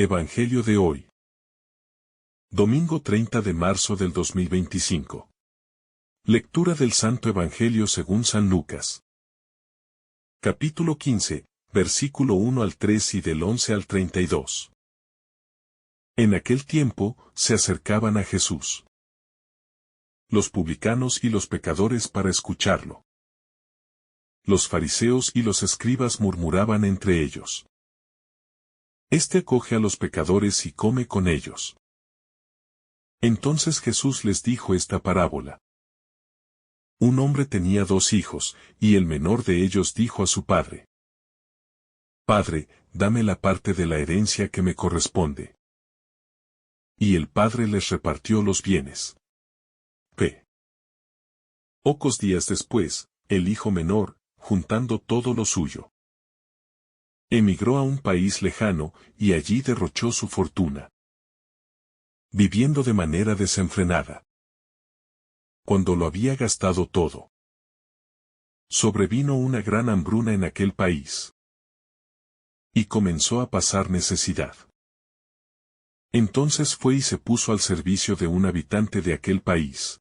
Evangelio de hoy. Domingo 30 de marzo del 2025. Lectura del Santo Evangelio según San Lucas. Capítulo 15, versículo 1 al 3 y del 11 al 32. En aquel tiempo, se acercaban a Jesús los publicanos y los pecadores para escucharlo. Los fariseos y los escribas murmuraban entre ellos: Este acoge a los pecadores y come con ellos. Entonces Jesús les dijo esta parábola. Un hombre tenía 2 hijos, y el menor de ellos dijo a su padre: Padre, dame la parte de la herencia que me corresponde. Y el padre les repartió los bienes. Pocos días después, el hijo menor, juntando todo lo suyo, emigró a un país lejano, y allí derrochó su fortuna, viviendo de manera desenfrenada. Cuando lo había gastado todo, sobrevino una gran hambruna en aquel país, y comenzó a pasar necesidad. Entonces fue y se puso al servicio de un habitante de aquel país,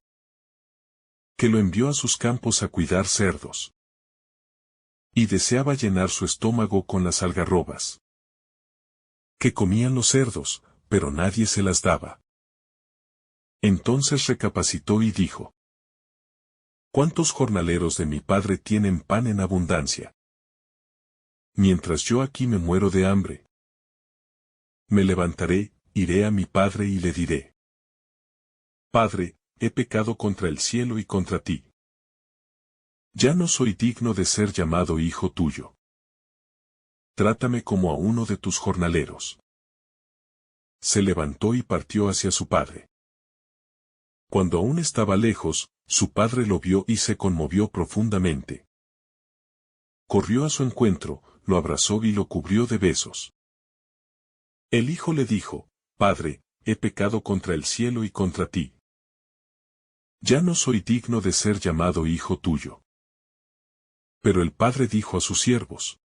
que lo envió a sus campos a cuidar cerdos. Y deseaba llenar su estómago con las algarrobas que comían los cerdos, pero nadie se las daba. Entonces recapacitó y dijo: ¿Cuántos jornaleros de mi padre tienen pan en abundancia? Mientras yo aquí me muero de hambre. Me levantaré, iré a mi padre y le diré: Padre, he pecado contra el cielo y contra ti. Ya no soy digno de ser llamado hijo tuyo. Trátame como a uno de tus jornaleros. Se levantó y partió hacia su padre. Cuando aún estaba lejos, su padre lo vio y se conmovió profundamente. Corrió a su encuentro, lo abrazó y lo cubrió de besos. El hijo le dijo: Padre, he pecado contra el cielo y contra ti. Ya no soy digno de ser llamado hijo tuyo. Pero el padre dijo a sus siervos: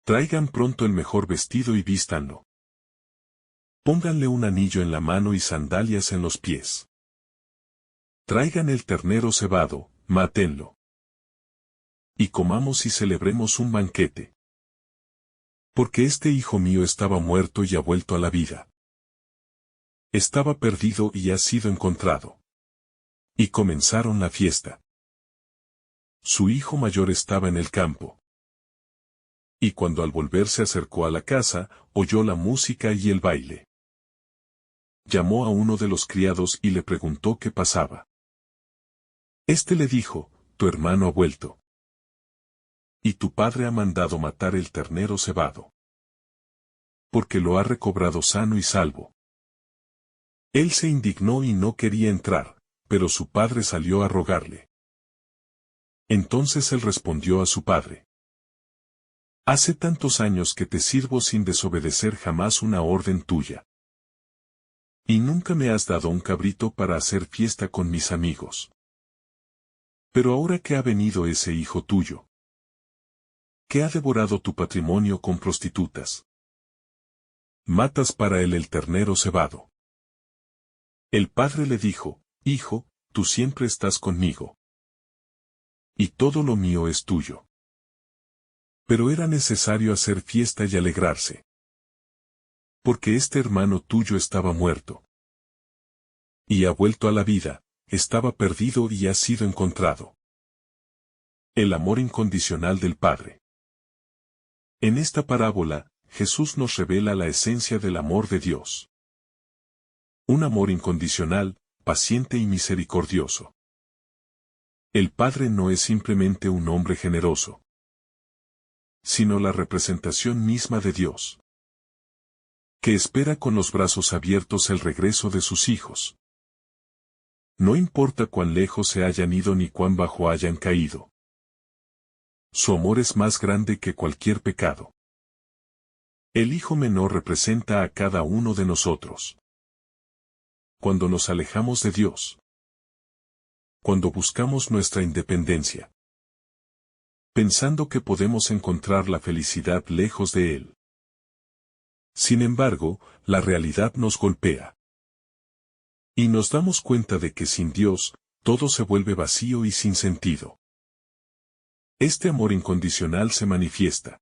Traigan pronto el mejor vestido y vístanlo. Pónganle un anillo en la mano y sandalias en los pies. Traigan el ternero cebado, mátenlo. Y comamos y celebremos un banquete. Porque este hijo mío estaba muerto y ha vuelto a la vida. Estaba perdido y ha sido encontrado. Y comenzaron la fiesta. Su hijo mayor estaba en el campo. Y cuando al volver se acercó a la casa, oyó la música y el baile. Llamó a uno de los criados y le preguntó qué pasaba. Este le dijo: Tu hermano ha vuelto. Y tu padre ha mandado matar el ternero cebado. Porque lo ha recobrado sano y salvo. Él se indignó y no quería entrar, pero su padre salió a rogarle. Entonces él respondió a su padre: Hace tantos años que te sirvo sin desobedecer jamás una orden tuya. Y nunca me has dado un cabrito para hacer fiesta con mis amigos. Pero ahora que ha venido ese hijo tuyo, que ha devorado tu patrimonio con prostitutas, matas para él el ternero cebado. El padre le dijo: Hijo, tú siempre estás conmigo. Y todo lo mío es tuyo. Pero era necesario hacer fiesta y alegrarse. Porque este hermano tuyo estaba muerto. Y ha vuelto a la vida, estaba perdido y ha sido encontrado. El amor incondicional del Padre. En esta parábola, Jesús nos revela la esencia del amor de Dios. Un amor incondicional, paciente y misericordioso. El Padre no es simplemente un hombre generoso, sino la representación misma de Dios, que espera con los brazos abiertos el regreso de sus hijos. No importa cuán lejos se hayan ido ni cuán bajo hayan caído. Su amor es más grande que cualquier pecado. El hijo menor representa a cada uno de nosotros. Cuando nos alejamos de Dios, cuando buscamos nuestra independencia, pensando que podemos encontrar la felicidad lejos de Él, Sin embargo, la realidad nos golpea. Y nos damos cuenta de que sin Dios, todo se vuelve vacío y sin sentido. Este amor incondicional se manifiesta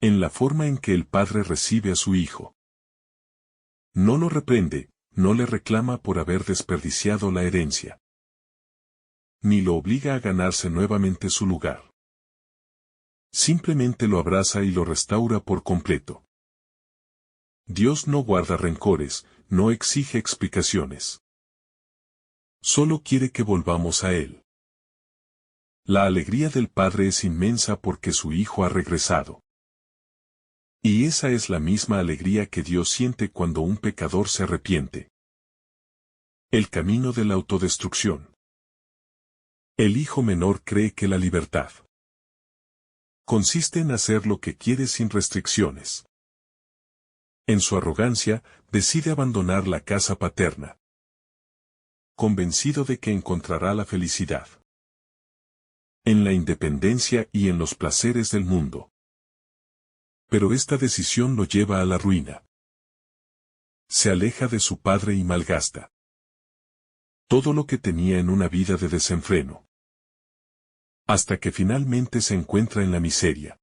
en la forma en que el Padre recibe a su Hijo. No lo reprende, no le reclama por haber desperdiciado la herencia, ni lo obliga a ganarse nuevamente su lugar. Simplemente lo abraza y lo restaura por completo. Dios no guarda rencores, no exige explicaciones. Solo quiere que volvamos a Él. La alegría del Padre es inmensa porque su Hijo ha regresado. Y esa es la misma alegría que Dios siente cuando un pecador se arrepiente. El camino de la autodestrucción. El hijo menor cree que la libertad consiste en hacer lo que quiere sin restricciones. En su arrogancia, decide abandonar la casa paterna, convencido de que encontrará la felicidad en la independencia y en los placeres del mundo. Pero esta decisión lo lleva a la ruina. Se aleja de su padre y malgasta todo lo que tenía en una vida de desenfreno, hasta que finalmente se encuentra en la miseria.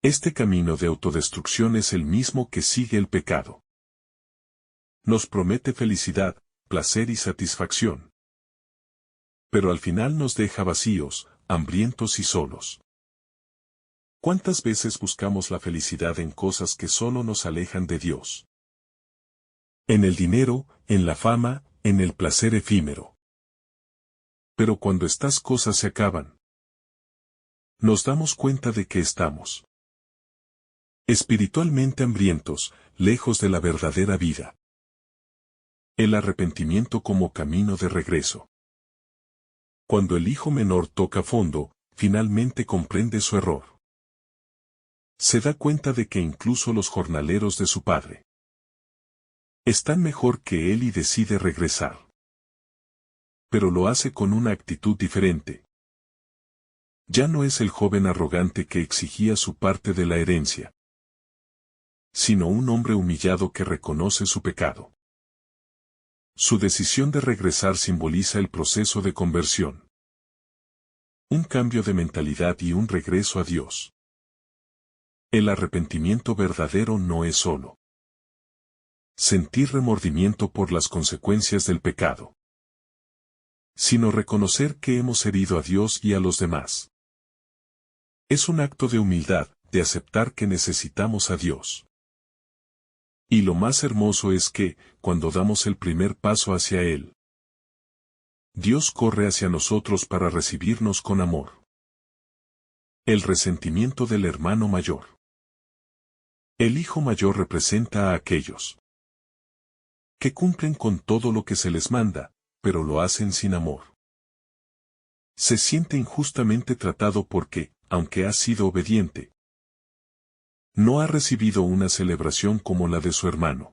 Este camino de autodestrucción es el mismo que sigue el pecado. Nos promete felicidad, placer y satisfacción. Pero al final nos deja vacíos, hambrientos y solos. ¿Cuántas veces buscamos la felicidad en cosas que solo nos alejan de Dios? En el dinero, en la fama, en el placer efímero. Pero cuando estas cosas se acaban, nos damos cuenta de que estamos espiritualmente hambrientos, lejos de la verdadera vida. El arrepentimiento como camino de regreso. Cuando el hijo menor toca fondo, finalmente comprende su error. Se da cuenta de que incluso los jornaleros de su padre están mejor que él y decide regresar. Pero lo hace con una actitud diferente. Ya no es el joven arrogante que exigía su parte de la herencia, sino un hombre humillado que reconoce su pecado. Su decisión de regresar simboliza el proceso de conversión. Un cambio de mentalidad y un regreso a Dios. El arrepentimiento verdadero no es solo sentir remordimiento por las consecuencias del pecado, sino reconocer que hemos herido a Dios y a los demás. Es un acto de humildad, de aceptar que necesitamos a Dios. Y lo más hermoso es que, cuando damos el primer paso hacia Él, Dios corre hacia nosotros para recibirnos con amor. El resentimiento del hermano mayor. El hijo mayor representa a aquellos que cumplen con todo lo que se les manda, pero lo hacen sin amor. Se siente injustamente tratado porque, aunque ha sido obediente, no ha recibido una celebración como la de su hermano.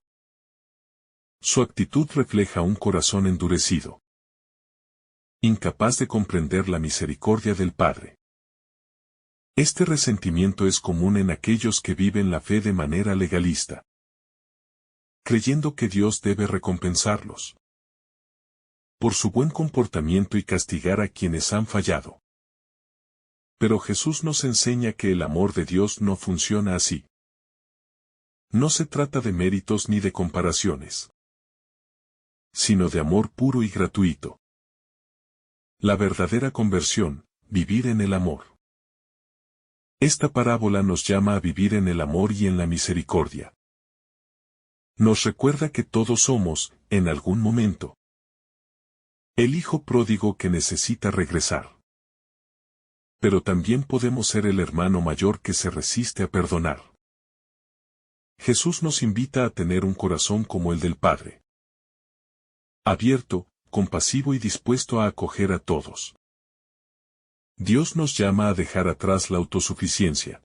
Su actitud refleja un corazón endurecido, incapaz de comprender la misericordia del Padre. Este resentimiento es común en aquellos que viven la fe de manera legalista, creyendo que Dios debe recompensarlos por su buen comportamiento y castigar a quienes han fallado. Pero Jesús nos enseña que el amor de Dios no funciona así. No se trata de méritos ni de comparaciones, sino de amor puro y gratuito. La verdadera conversión, vivir en el amor. Esta parábola nos llama a vivir en el amor y en la misericordia. Nos recuerda que todos somos, en algún momento, el hijo pródigo que necesita regresar. Pero también podemos ser el hermano mayor que se resiste a perdonar. Jesús nos invita a tener un corazón como el del Padre, abierto, compasivo y dispuesto a acoger a todos. Dios nos llama a dejar atrás la autosuficiencia,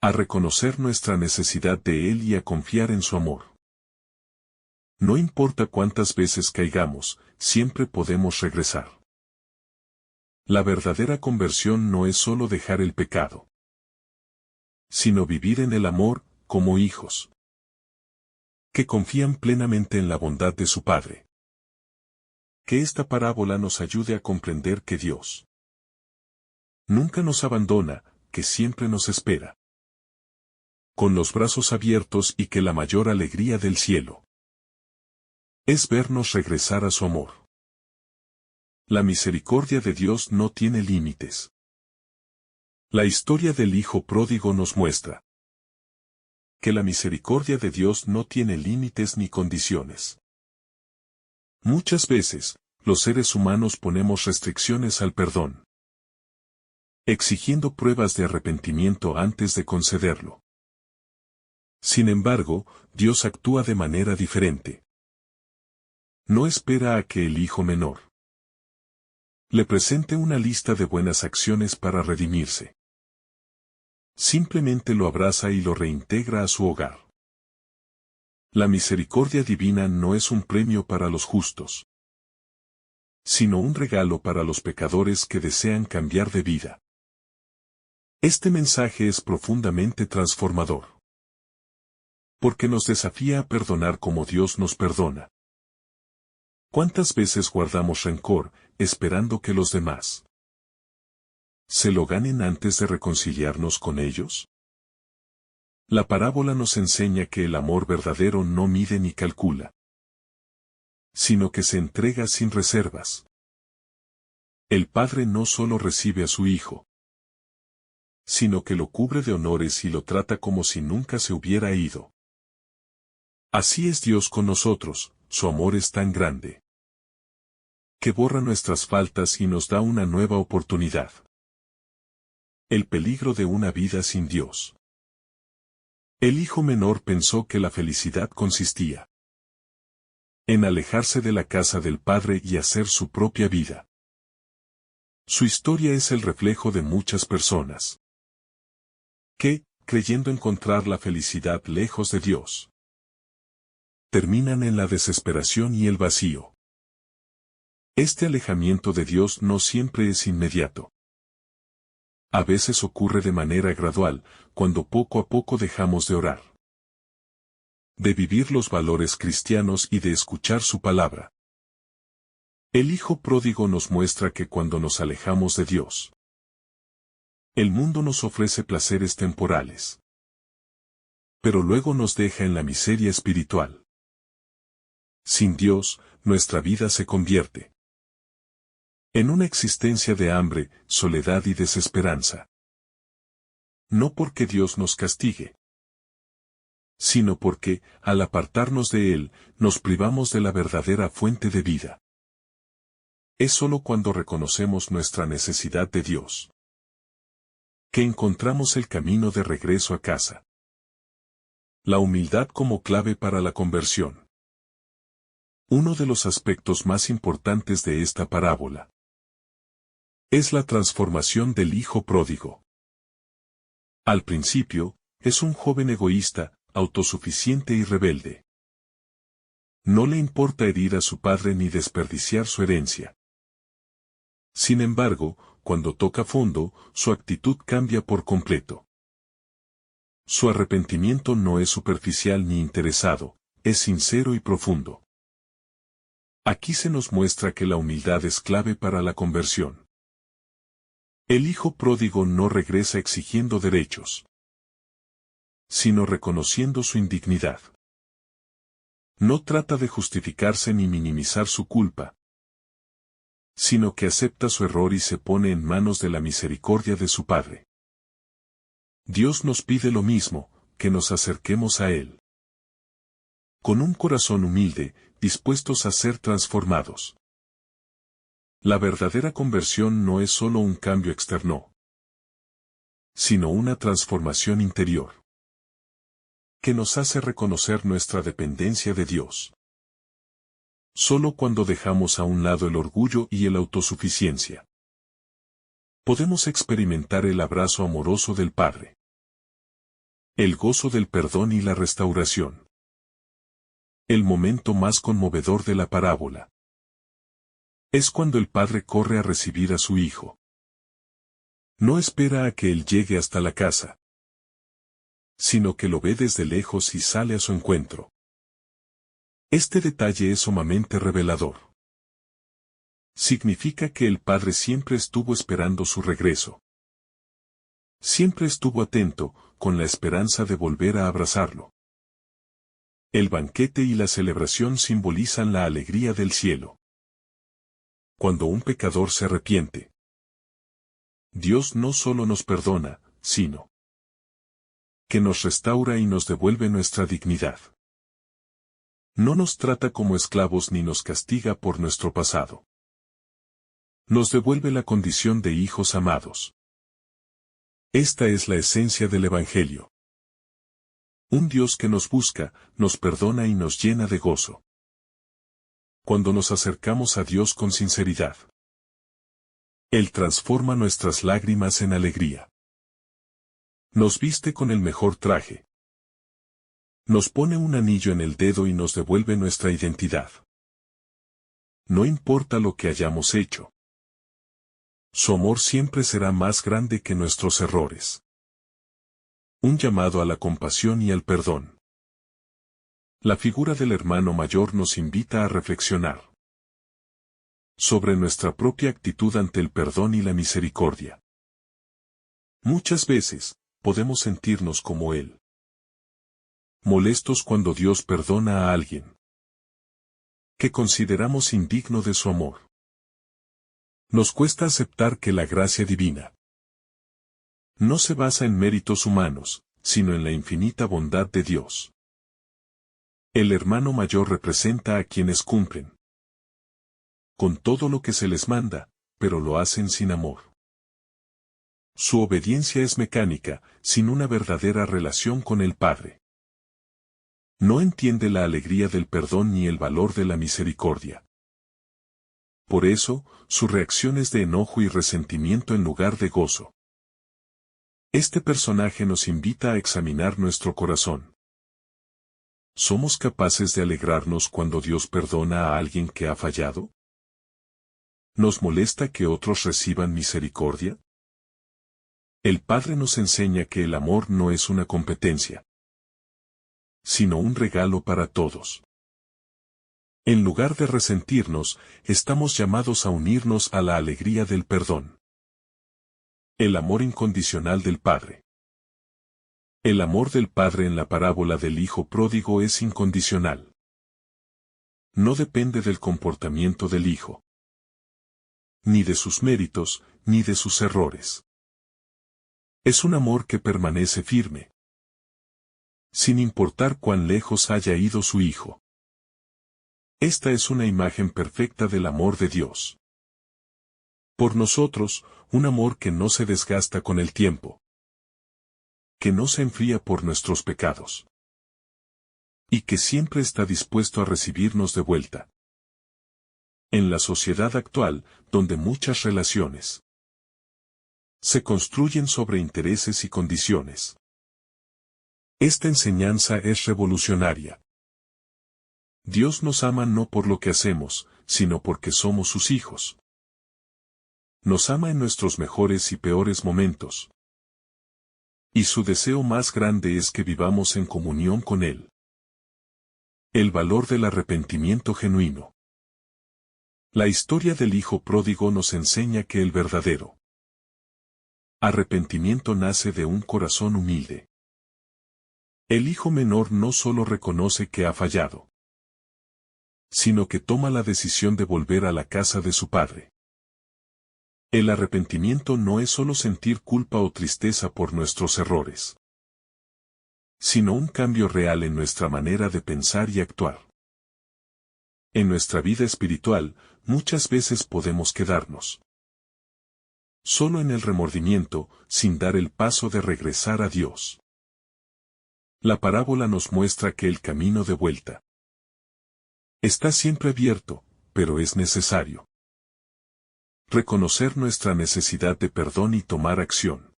a reconocer nuestra necesidad de Él y a confiar en su amor. No importa cuántas veces caigamos, siempre podemos regresar. La verdadera conversión no es solo dejar el pecado, sino vivir en el amor, como hijos que confían plenamente en la bondad de su Padre. Que esta parábola nos ayude a comprender que Dios nunca nos abandona, que siempre nos espera con los brazos abiertos y que la mayor alegría del cielo es vernos regresar a su amor. La misericordia de Dios no tiene límites. La historia del Hijo Pródigo nos muestra que la misericordia de Dios no tiene límites ni condiciones. Muchas veces, los seres humanos ponemos restricciones al perdón, exigiendo pruebas de arrepentimiento antes de concederlo. Sin embargo, Dios actúa de manera diferente. No espera a que el hijo menor le presente una lista de buenas acciones para redimirse. Simplemente lo abraza y lo reintegra a su hogar. La misericordia divina no es un premio para los justos, sino un regalo para los pecadores que desean cambiar de vida. Este mensaje es profundamente transformador, porque nos desafía a perdonar como Dios nos perdona. ¿Cuántas veces guardamos rencor, esperando que los demás se lo ganen antes de reconciliarnos con ellos? La parábola nos enseña que el amor verdadero no mide ni calcula, sino que se entrega sin reservas. El Padre no solo recibe a su Hijo, sino que lo cubre de honores y lo trata como si nunca se hubiera ido. Así es Dios con nosotros, su amor es tan grande, que borra nuestras faltas y nos da una nueva oportunidad. El peligro de una vida sin Dios. El hijo menor pensó que la felicidad consistía en alejarse de la casa del padre y hacer su propia vida. Su historia es el reflejo de muchas personas que, creyendo encontrar la felicidad lejos de Dios, terminan en la desesperación y el vacío. Este alejamiento de Dios no siempre es inmediato. A veces ocurre de manera gradual, cuando poco a poco dejamos de orar, de vivir los valores cristianos y de escuchar su palabra. El Hijo Pródigo nos muestra que cuando nos alejamos de Dios, el mundo nos ofrece placeres temporales, pero luego nos deja en la miseria espiritual. Sin Dios, nuestra vida se convierte en una existencia de hambre, soledad y desesperanza. No porque Dios nos castigue, sino porque, al apartarnos de Él, nos privamos de la verdadera fuente de vida. Es sólo cuando reconocemos nuestra necesidad de Dios que encontramos el camino de regreso a casa. La humildad como clave para la conversión. Uno de los aspectos más importantes de esta parábola es la transformación del hijo pródigo. Al principio, es un joven egoísta, autosuficiente y rebelde. No le importa herir a su padre ni desperdiciar su herencia. Sin embargo, cuando toca fondo, su actitud cambia por completo. Su arrepentimiento no es superficial ni interesado, es sincero y profundo. Aquí se nos muestra que la humildad es clave para la conversión. El hijo pródigo no regresa exigiendo derechos, sino reconociendo su indignidad. No trata de justificarse ni minimizar su culpa, sino que acepta su error y se pone en manos de la misericordia de su Padre. Dios nos pide lo mismo, que nos acerquemos a Él con un corazón humilde, dispuestos a ser transformados. La verdadera conversión no es solo un cambio externo, sino una transformación interior, que nos hace reconocer nuestra dependencia de Dios. Solo cuando dejamos a un lado el orgullo y la autosuficiencia, podemos experimentar el abrazo amoroso del Padre, el gozo del perdón y la restauración. El momento más conmovedor de la parábola es cuando el padre corre a recibir a su hijo. No espera a que él llegue hasta la casa, sino que sino que lo ve desde lejos y sale a su encuentro. Este detalle es sumamente revelador. Significa que el Padre siempre estuvo esperando su regreso. Siempre estuvo atento, con la esperanza de volver a abrazarlo. El banquete y la celebración simbolizan la alegría del cielo. Cuando un pecador se arrepiente, Dios no solo nos perdona, sino que nos restaura y nos devuelve nuestra dignidad. No nos trata como esclavos ni nos castiga por nuestro pasado. Nos devuelve la condición de hijos amados. Esta es la esencia del Evangelio. Un Dios que nos busca, nos perdona y nos llena de gozo. Cuando nos acercamos a Dios con sinceridad, Él transforma nuestras lágrimas en alegría. Nos viste con el mejor traje. Nos pone un anillo en el dedo y nos devuelve nuestra identidad. No importa lo que hayamos hecho. Su amor siempre será más grande que nuestros errores. Un llamado a la compasión y al perdón. La figura del hermano mayor nos invita a reflexionar sobre nuestra propia actitud ante el perdón y la misericordia. Muchas veces, podemos sentirnos como él, molestos cuando Dios perdona a alguien que consideramos indigno de su amor. Nos cuesta aceptar que la gracia divina no se basa en méritos humanos, sino en la infinita bondad de Dios. El hermano mayor representa a quienes cumplen con todo lo que se les manda, pero lo hacen sin amor. Su obediencia es mecánica, sin una verdadera relación con el Padre. No entiende la alegría del perdón ni el valor de la misericordia. Por eso, su reacción es de enojo y resentimiento en lugar de gozo. Este personaje nos invita a examinar nuestro corazón. ¿Somos capaces de alegrarnos cuando Dios perdona a alguien que ha fallado? ¿Nos molesta que otros reciban misericordia? El Padre nos enseña que el amor no es una competencia, sino un regalo para todos. En lugar de resentirnos, estamos llamados a unirnos a la alegría del perdón. El amor incondicional del Padre. El amor del Padre en la parábola del Hijo Pródigo es incondicional. No depende del comportamiento del Hijo, ni de sus méritos, ni de sus errores. Es un amor que permanece firme, sin importar cuán lejos haya ido su Hijo. Esta es una imagen perfecta del amor de Dios por nosotros, un amor que no se desgasta con el tiempo, que no se enfría por nuestros pecados, y que siempre está dispuesto a recibirnos de vuelta. En la sociedad actual, donde muchas relaciones se construyen sobre intereses y condiciones, esta enseñanza es revolucionaria. Dios nos ama no por lo que hacemos, sino porque somos sus hijos. Nos ama en nuestros mejores y peores momentos. Y su deseo más grande es que vivamos en comunión con Él. El valor del arrepentimiento genuino. La historia del Hijo Pródigo nos enseña que el verdadero arrepentimiento nace de un corazón humilde. El hijo menor no solo reconoce que ha fallado, sino que toma la decisión de volver a la casa de su padre. El arrepentimiento no es solo sentir culpa o tristeza por nuestros errores, sino un cambio real en nuestra manera de pensar y actuar. En nuestra vida espiritual, muchas veces podemos quedarnos solo en el remordimiento, sin dar el paso de regresar a Dios. La parábola nos muestra que el camino de vuelta está siempre abierto, pero es necesario reconocer nuestra necesidad de perdón y tomar acción.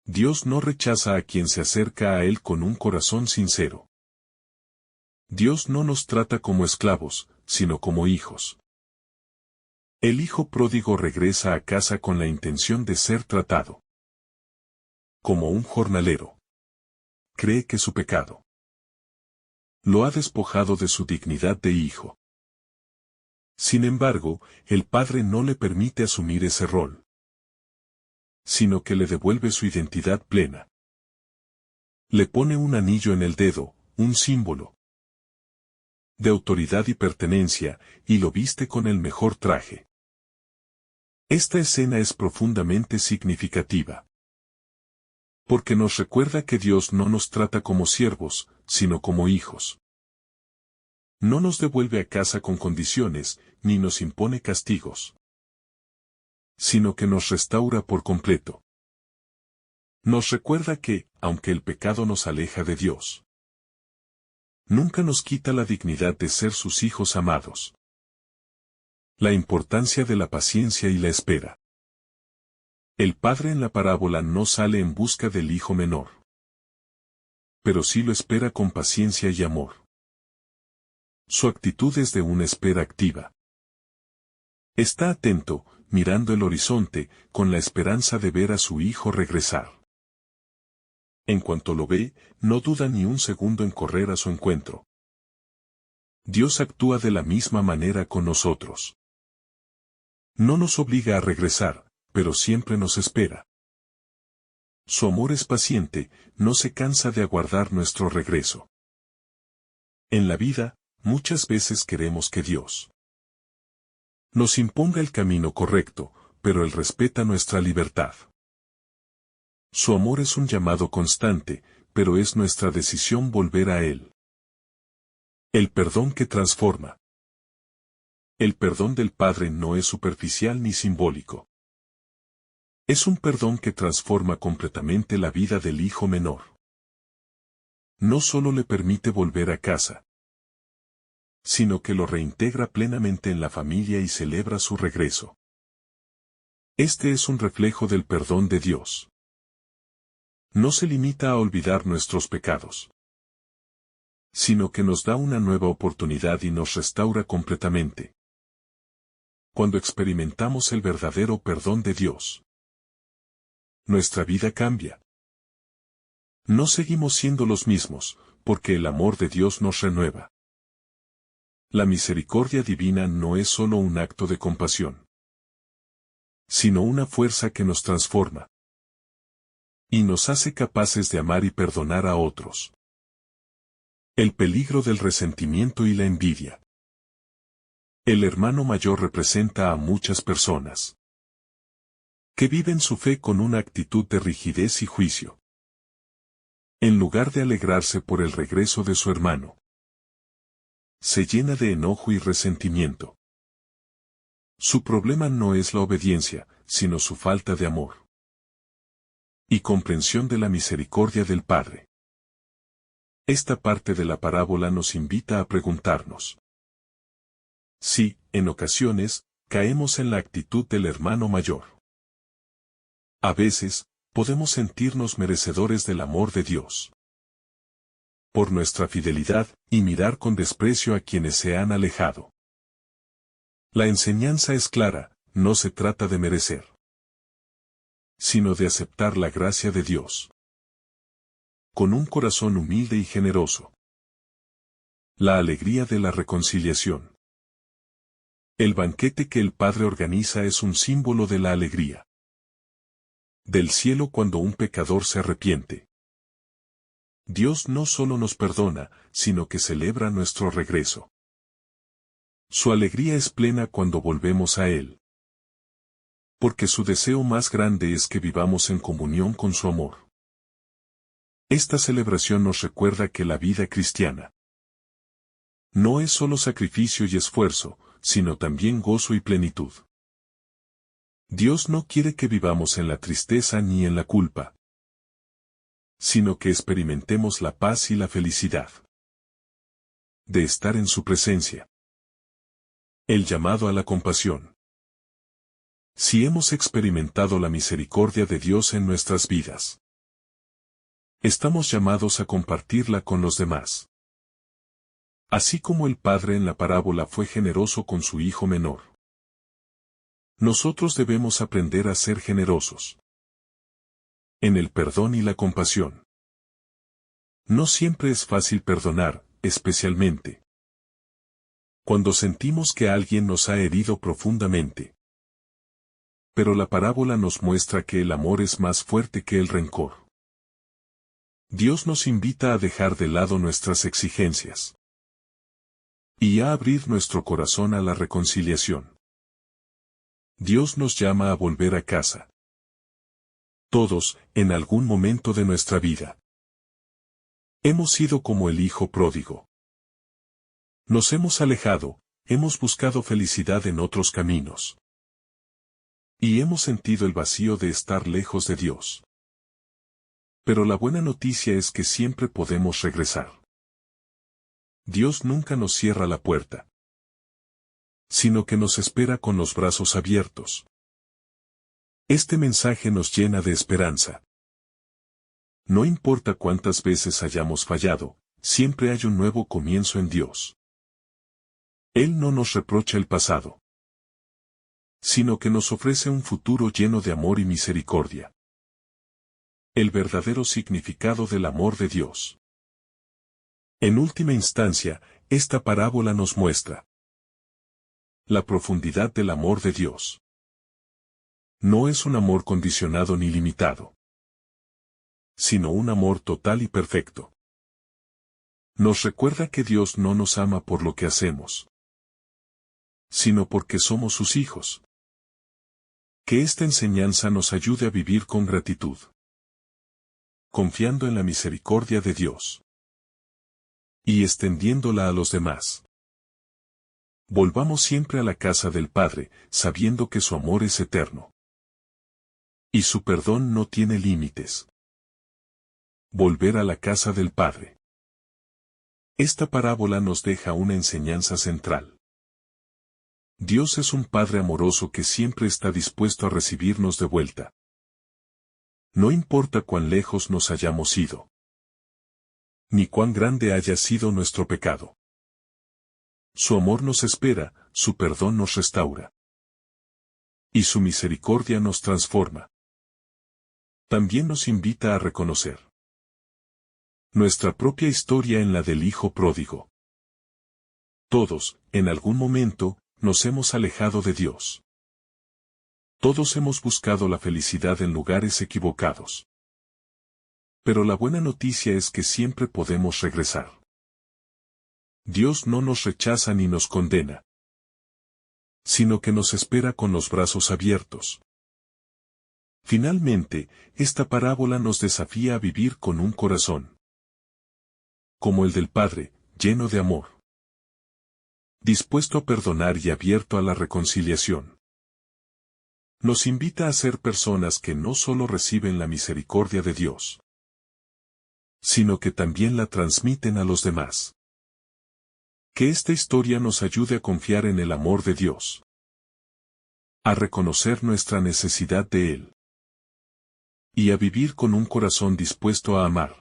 Dios no rechaza a quien se acerca a Él con un corazón sincero. Dios no nos trata como esclavos, sino como hijos. El hijo pródigo regresa a casa con la intención de ser tratado como un jornalero. cree que su pecado lo ha despojado de su dignidad de hijo. Sin embargo, el padre no le permite asumir ese rol, sino que le devuelve su identidad plena. Le pone un anillo en el dedo, un símbolo de autoridad y pertenencia, y lo viste con el mejor traje. Esta escena es profundamente significativa, porque nos recuerda que Dios no nos trata como siervos, sino como hijos. No nos devuelve a casa con condiciones, ni nos impone castigos, sino que nos restaura por completo. Nos recuerda que, aunque el pecado nos aleja de Dios, nunca nos quita la dignidad de ser sus hijos amados. La importancia de la paciencia y la espera. El padre en la parábola no sale en busca del hijo menor, pero sí lo espera con paciencia y amor. Su actitud es de una espera activa. Está atento, mirando el horizonte, con la esperanza de ver a su hijo regresar. En cuanto lo ve, no duda ni un segundo en correr a su encuentro. Dios actúa de la misma manera con nosotros. No nos obliga a regresar, pero siempre nos espera. Su amor es paciente, no se cansa de aguardar nuestro regreso. En la vida, muchas veces queremos que Dios nos imponga el camino correcto, pero Él respeta nuestra libertad. Su amor es un llamado constante, pero es nuestra decisión volver a Él. El perdón que transforma. El perdón del Padre no es superficial ni simbólico. Es un perdón que transforma completamente la vida del hijo menor. No solo le permite volver a casa, sino que lo reintegra plenamente en la familia y celebra su regreso. Este es un reflejo del perdón de Dios. No se limita a olvidar nuestros pecados, sino que nos da una nueva oportunidad y nos restaura completamente. Cuando experimentamos el verdadero perdón de Dios, nuestra vida cambia. No seguimos siendo los mismos, porque el amor de Dios nos renueva. La misericordia divina no es solo un acto de compasión, sino una fuerza que nos transforma y nos hace capaces de amar y perdonar a otros. El peligro del resentimiento y la envidia. El hermano mayor representa a muchas personas que viven su fe con una actitud de rigidez y juicio. En lugar de alegrarse por el regreso de su hermano, se llena de enojo y resentimiento. Su problema no es la obediencia, sino su falta de amor y comprensión de la misericordia del Padre. Esta parte de la parábola nos invita a preguntarnos si, en ocasiones, caemos en la actitud del hermano mayor. A veces, podemos sentirnos merecedores del amor de Dios por nuestra fidelidad y mirar con desprecio a quienes se han alejado. La enseñanza es clara, no se trata de merecer, sino de aceptar la gracia de Dios con un corazón humilde y generoso. La alegría de la reconciliación. El banquete que el Padre organiza es un símbolo de la alegría del cielo cuando un pecador se arrepiente. Dios no solo nos perdona, sino que celebra nuestro regreso. Su alegría es plena cuando volvemos a Él, porque su deseo más grande es que vivamos en comunión con su amor. Esta celebración nos recuerda que la vida cristiana no es solo sacrificio y esfuerzo, sino también gozo y plenitud. Dios no quiere que vivamos en la tristeza ni en la culpa, sino que experimentemos la paz y la felicidad de estar en su presencia. El llamado a la compasión. Si hemos experimentado la misericordia de Dios en nuestras vidas, estamos llamados a compartirla con los demás. Así como el padre en la parábola fue generoso con su hijo menor, nosotros debemos aprender a ser generosos en el perdón y la compasión. No siempre es fácil perdonar, especialmente cuando sentimos que alguien nos ha herido profundamente. Pero la parábola nos muestra que el amor es más fuerte que el rencor. Dios nos invita a dejar de lado nuestras exigencias y a abrir nuestro corazón a la reconciliación. Dios nos llama a volver a casa. Todos, en algún momento de nuestra vida, hemos sido como el hijo pródigo. Nos hemos alejado, hemos buscado felicidad en otros caminos. Y hemos sentido el vacío de estar lejos de Dios. Pero la buena noticia es que siempre podemos regresar. Dios nunca nos cierra la puerta, sino que nos espera con los brazos abiertos. Este mensaje nos llena de esperanza. No importa cuántas veces hayamos fallado, siempre hay un nuevo comienzo en Dios. Él no nos reprocha el pasado, sino que nos ofrece un futuro lleno de amor y misericordia. El verdadero significado del amor de Dios. En última instancia, esta parábola nos muestra la profundidad del amor de Dios. No es un amor condicionado ni limitado, sino un amor total y perfecto. Nos recuerda que Dios no nos ama por lo que hacemos, sino porque somos sus hijos. Que esta enseñanza nos ayude a vivir con gratitud, confiando en la misericordia de Dios y extendiéndola a los demás. Volvamos siempre a la casa del Padre, sabiendo que su amor es eterno y su perdón no tiene límites. Volver a la casa del Padre. Esta parábola nos deja una enseñanza central. Dios es un Padre amoroso que siempre está dispuesto a recibirnos de vuelta. No importa cuán lejos nos hayamos ido, ni cuán grande haya sido nuestro pecado. Su amor nos espera, su perdón nos restaura, y su misericordia nos transforma. También nos invita a reconocer nuestra propia historia en la del Hijo pródigo. Todos, en algún momento, nos hemos alejado de Dios. Todos hemos buscado la felicidad en lugares equivocados. Pero la buena noticia es que siempre podemos regresar. Dios no nos rechaza ni nos condena, sino que nos espera con los brazos abiertos. Finalmente, esta parábola nos desafía a vivir con un corazón como el del Padre, lleno de amor, dispuesto a perdonar y abierto a la reconciliación. Nos invita a ser personas que no solo reciben la misericordia de Dios, sino que también la transmiten a los demás. Que esta historia nos ayude a confiar en el amor de Dios, a reconocer nuestra necesidad de Él, y a vivir con un corazón dispuesto a amar,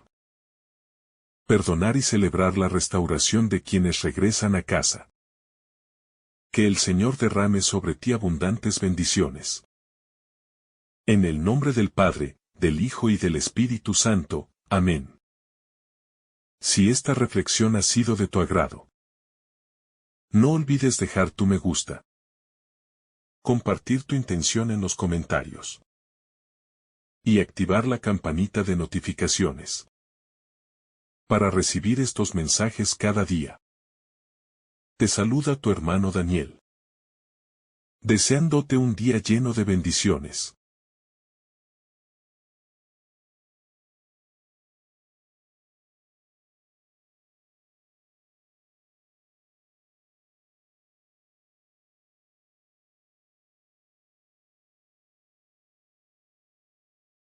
perdonar y celebrar la restauración de quienes regresan a casa. Que el Señor derrame sobre ti abundantes bendiciones. En el nombre del Padre, del Hijo y del Espíritu Santo. Amén. Si esta reflexión ha sido de tu agrado, no olvides dejar tu me gusta, compartir tu intención en los comentarios y activar la campanita de notificaciones para recibir estos mensajes cada día. Te saluda tu hermano Daniel, deseándote un día lleno de bendiciones.